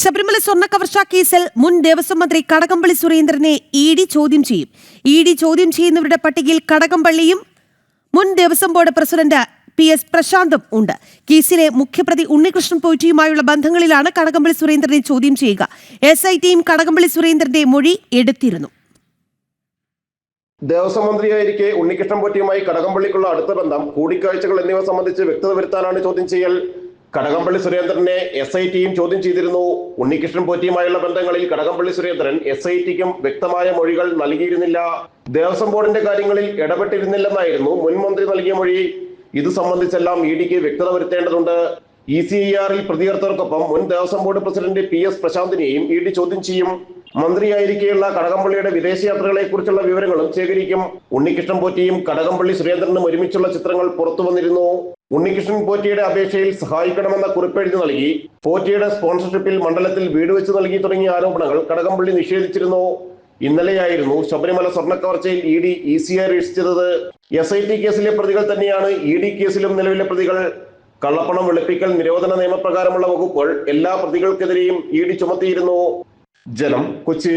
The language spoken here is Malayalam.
ശബരിമല സ്വർണ്ണക്കവർച്ചാ കേസിൽ മുൻ ദേവസ്വം മന്ത്രി കടകംപള്ളി സുരേന്ദ്രനെ ഇ.ഡി. ചോദ്യം ചെയ്യും. ഇ.ഡി. ചോദ്യം ചെയ്യുന്നവരുടെ പട്ടികയിൽ കടകംപള്ളിയും മുൻ ദേവസ്വം ബോർഡ് പ്രസിഡന്റ് P.S. പ്രശാന്തും ഉണ്ട്. കേസിലെ മുഖ്യപ്രതി ഉണ്ണികൃഷ്ണൻ പോറ്റിയുമായുള്ള ബന്ധങ്ങളിലാണ് കടകംപള്ളി സുരേന്ദ്രനെ ചോദ്യം ചെയ്യുക. SITയും കടകംപള്ളി സുരേന്ദ്രന്റെ മൊഴി എടുത്തിരുന്നു. ദേവസ്വം മന്ത്രിയായിരിക്കെ ഉണ്ണികൃഷ്ണൻ പോറ്റിയുമായി കടകംപള്ളിക്കുള്ള അടുത്ത ബന്ധം, കൂടിക്കാഴ്ചകൾ എന്നിവ സംബന്ധിച്ച് വ്യക്തത വരുത്താനാണ് ചോദ്യം ചെയ്യൽ. കടകംപള്ളി സുരേന്ദ്രനെ SITയും ചോദ്യം ചെയ്തിരുന്നു. ഉണ്ണികൃഷ്ണൻ പോറ്റിയുമായുള്ള ബന്ധങ്ങളിൽ കടകംപള്ളി സുരേന്ദ്രൻ SITക്കും വ്യക്തമായ മൊഴികൾ നൽകിയിരുന്നില്ല. ദേവസ്വം ബോർഡിന്റെ കാര്യങ്ങളിൽ ഇടപെട്ടിരുന്നില്ലെന്നായിരുന്നു മുൻ മന്ത്രി നൽകിയ മൊഴി. ഇത് സംബന്ധിച്ചെല്ലാം ഇഡിക്ക് വ്യക്തത വരുത്തേണ്ടതുണ്ട്. ECIR-ൽ പ്രതികർത്തവർക്കൊപ്പം മുൻ ദേവസ്വം ബോർഡ് പ്രസിഡന്റ് P.S. പ്രശാന്തിനെയും ഇഡി ചോദ്യം ചെയ്യും. മന്ത്രിയായിരിക്കെയുള്ള കടകംപള്ളിയുടെ വിദേശയാത്രകളെ കുറിച്ചുള്ള വിവരങ്ങളും ശേഖരിക്കും. ഉണ്ണികൃഷ്ണൻ പോറ്റിയും കടകംപള്ളി സുരേന്ദ്രനും ഒരുമിച്ചുള്ള ചിത്രങ്ങൾ പുറത്തു വന്നിരുന്നു. ഉണ്ണികൃഷ്ണൻ പോറ്റിയുടെ അപേക്ഷയിൽ സഹായിക്കണമെന്ന കുറിപ്പെഴുതി നൽകി, പോറ്റിയുടെ സ്പോൺസർഷിപ്പിൽ മണ്ഡലത്തിൽ വീട് വെച്ച് നൽകി തുടങ്ങിയ ആരോപണങ്ങൾ കടകംപള്ളി നിഷേധിച്ചിരുന്നു. ഇന്നലെയായിരുന്നു ശബരിമല സ്വർണ്ണക്കവർച്ചയിൽ ഇഡി ECI രജിസ്റ്റർ ചെയ്തത്. SIT കേസിലെ പ്രതികൾ തന്നെയാണ് ഇഡി കേസിലും നിലവിലെ പ്രതികൾ. കള്ളപ്പണം വെളുപ്പിക്കൽ നിരോധന നിയമപ്രകാരമുള്ള വകുപ്പുകൾ എല്ലാ പ്രതികൾക്കെതിരെയും ഇഡി ചുമത്തിയിരുന്നു. ജനം, കൊച്ചി.